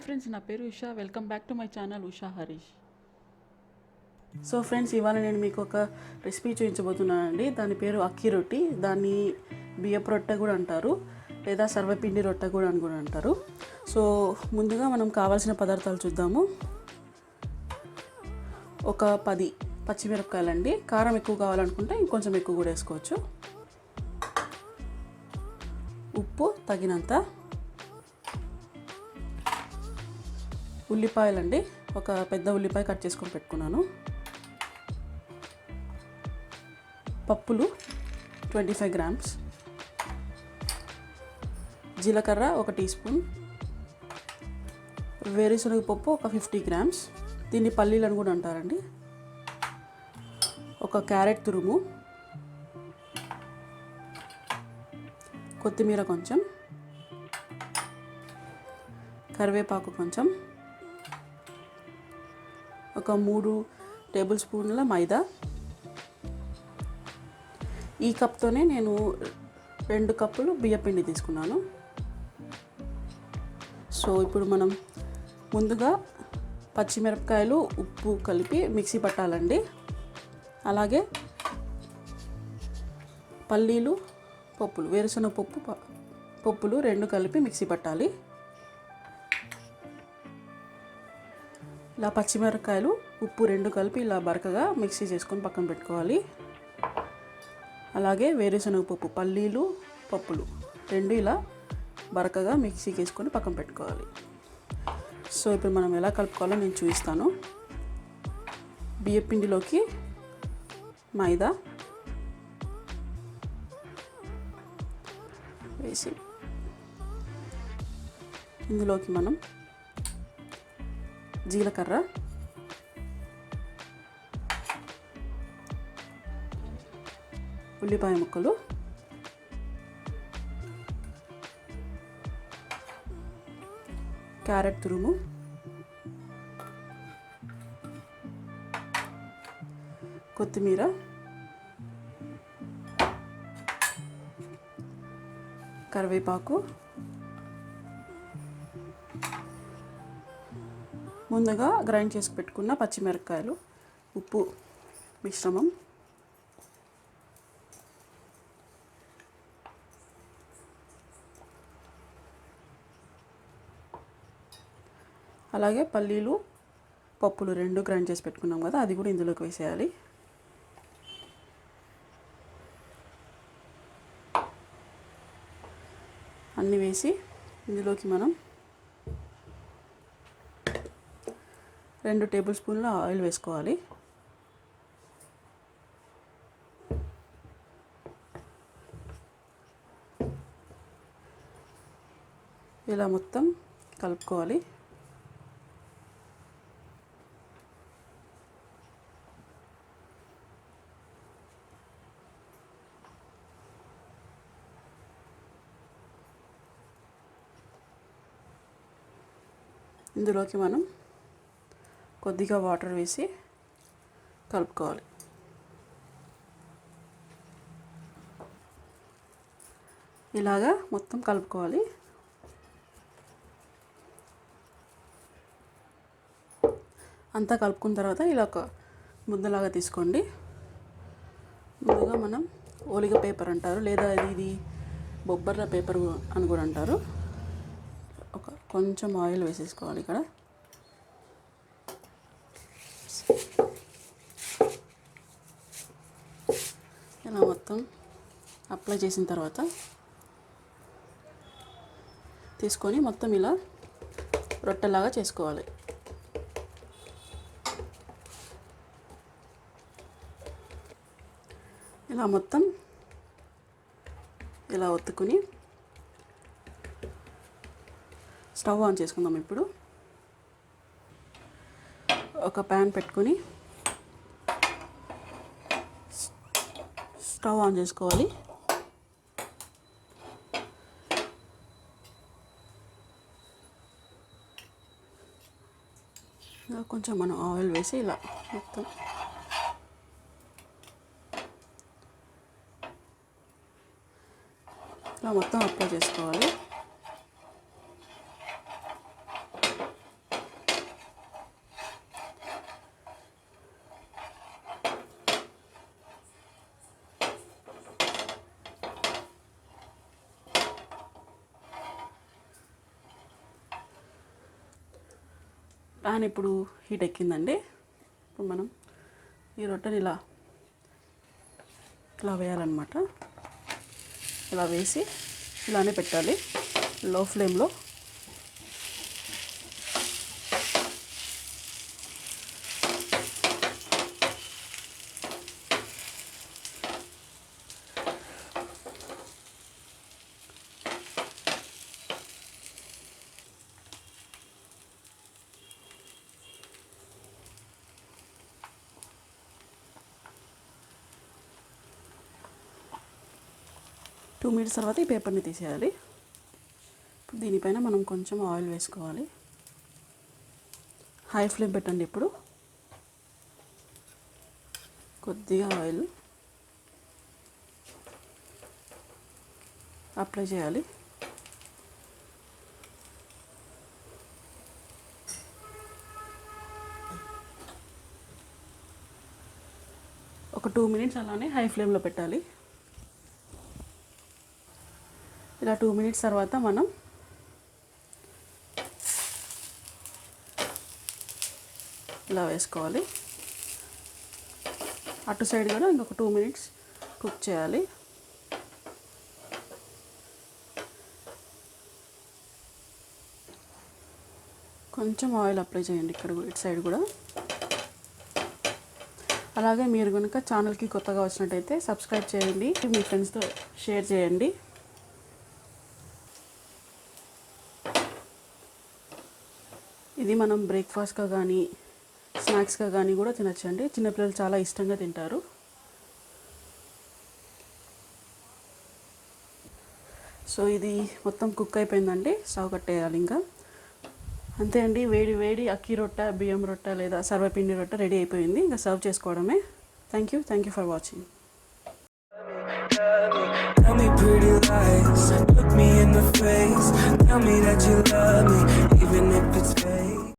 Friends, నా పేరు Usha. Welcome back to my channel Usha Harish. So friends, ఇవాళ నేను మీకు ఒక రెసిపీ చూపించబోతున్నానండి. దాని పేరు అక్కి రొట్టి. దాన్ని బియ్యప్ రొట్టె కూడా అంటారు, లేదా సర్వపిండి రొట్టె కూడా అని కూడా అంటారు. సో ముందుగా మనం కావాల్సిన పదార్థాలు చూద్దాము. ఒక 10 పచ్చిమిరపకాయలండి. కారం ఎక్కువ కావాలనుకుంటే ఇంకొంచెం ఎక్కువ కూడా వేసుకోవచ్చు. ఉప్పు తగినంత. ఉల్లిపాయలండి, ఒక పెద్ద ఉల్లిపాయ కట్ చేసుకొని పెట్టుకున్నాను. పప్పులు 25 గ్రామ్స్. జీలకర్ర 1 టీ స్పూన్. వేరుశనగ పప్పు ఒక 50 గ్రామ్స్. దీన్ని పల్లీలను కూడా అంటారండి. ఒక క్యారెట్ తురుము. కొత్తిమీర కొంచెం. కరివేపాకు కొంచెం. ఒక 3 టేబుల్ స్పూన్ల మైదా. ఈ కప్తోనే నేను 2 కప్పులు బియ్యం పిండి తీసుకున్నాను. సో ఇప్పుడు మనం ముందుగా పచ్చిమిరపకాయలు ఉప్పు కలిపి మిక్సీ పట్టాలండి. అలాగే పల్లీలు పప్పులు, వేరుశనగ పప్పులు 2 కలిపి మిక్సీ పట్టాలి. ఇలా పచ్చిమిరపకాయలు ఉప్పు 2 కలిపి ఇలా బరకగా మిక్సీ చేసుకొని పక్కన పెట్టుకోవాలి. అలాగే వేరుశనగ పప్పు, పల్లీలు పప్పులు 2 ఇలా బరకగా మిక్సీకి వేసుకొని పక్కన పెట్టుకోవాలి. సో ఇప్పుడు మనం ఎలా కలుపుకోవాలో నేను చూపిస్తాను. బియ్యం పిండిలోకి మైదా వేసి ఇందులోకి మనం జీలకర్ర, ఉల్లిపాయ ముక్కలు, క్యారెట్ తురుము, కొత్తిమీర, కరివేపాకు, ముందుగా గ్రైండ్ చేసి పెట్టుకున్న పచ్చిమిరపకాయలు, ఉప్పు మిశ్రమం, అలాగే పల్లీలు పప్పులు 2 గ్రైండ్ చేసి పెట్టుకున్నాం కదా, అది కూడా ఇందులోకి వేసేయాలి. అన్నీ వేసి ఇందులోకి మనం 2 టేబుల్ స్పూన్ల ఆయిల్ వేసుకోవాలి. ఇలా మొత్తం కలుపుకోవాలి. ఇందులోకి మనం కొద్దిగా వాటర్ వేసి కలుపుకోవాలి. ఇలాగా మొత్తం కలుపుకోవాలి. అంతా కలుపుకున్న తర్వాత ఇలా ఒక ముద్దలాగా తీసుకోండి. ముందుగా మనం ఓలిగ పేపర్ అంటారు, లేదా ఇది బొబ్బర్ల పేపర్ అని కూడా అంటారు. కొంచెం ఆయిల్ వేసేసుకోవాలి. ఇక్కడ ఇలా మొత్తం అప్లై చేసిన తర్వాత తీసుకొని మొత్తం ఇలా రొట్టెలాగా చేసుకోవాలి. ఇలా మొత్తం ఇలా ఒత్తుకుని స్టవ్ ఆన్ చేసుకుందాం. ఇప్పుడు ఒక ప్యాన్ పెట్టుకొని స్టవ్ ఆన్ చేసుకోవాలి. కొంచెం మనం ఆయిల్ వేసి ఇలా మొత్తం ఇలా మొత్తం అప్లై చేసుకోవాలి. ప్యాన్ ఇప్పుడు హీట్ ఎక్కిందండి. ఇప్పుడు మనం ఈ రొట్టెని ఇలా వేయాలన్నమాట. ఇలా వేసి ఇలానే పెట్టాలి లో ఫ్లేమ్లో. టూ మినిట్స్ తర్వాత ఈ పేపర్ని తీసేయాలి. ఇప్పుడు దీనిపైన మనం కొంచెం ఆయిల్ వేసుకోవాలి. హై ఫ్లేమ్ పెట్టండి. ఇప్పుడు కొద్దిగా ఆయిల్ అప్లై చేయాలి. ఒక 2 మినిట్స్ అలానే హై ఫ్లేమ్లో పెట్టాలి. ఇలా 2 మినిట్స్ తర్వాత మనం ఇలా వేసుకోవాలి. అటు సైడ్ కూడా ఇంకొక 2 మినిట్స్ కుక్ చేయాలి. కొంచెం ఆయిల్ అప్లై చేయండి ఇక్కడ ఇటు సైడ్ కూడా. అలాగే మీరు కనుక ఛానల్కి కొత్తగా వచ్చినట్టయితే సబ్స్క్రైబ్ చేయండి, మీ ఫ్రెండ్స్తో షేర్ చేయండి. ఇది మనం బ్రేక్ఫాస్ట్గా కానీ స్నాక్స్గా కానీ కూడా తినచ్చండి. చిన్నపిల్లలు చాలా ఇష్టంగా తింటారు. సో ఇది మొత్తం కుక్ అయిపోయిందండి. స్టవ్ కట్టేయాలి ఇంకా. అంతే అండి, వేడి వేడి అక్కి రొట్టె, బియ్యం రొట్టె లేదా సర్వపిండి రొట్టె రెడీ అయిపోయింది. ఇంకా సర్వ్ చేసుకోవడమే. Thank you for watching. Tell me pretty lies, look me in the face, tell me that you love me, even if it's fake.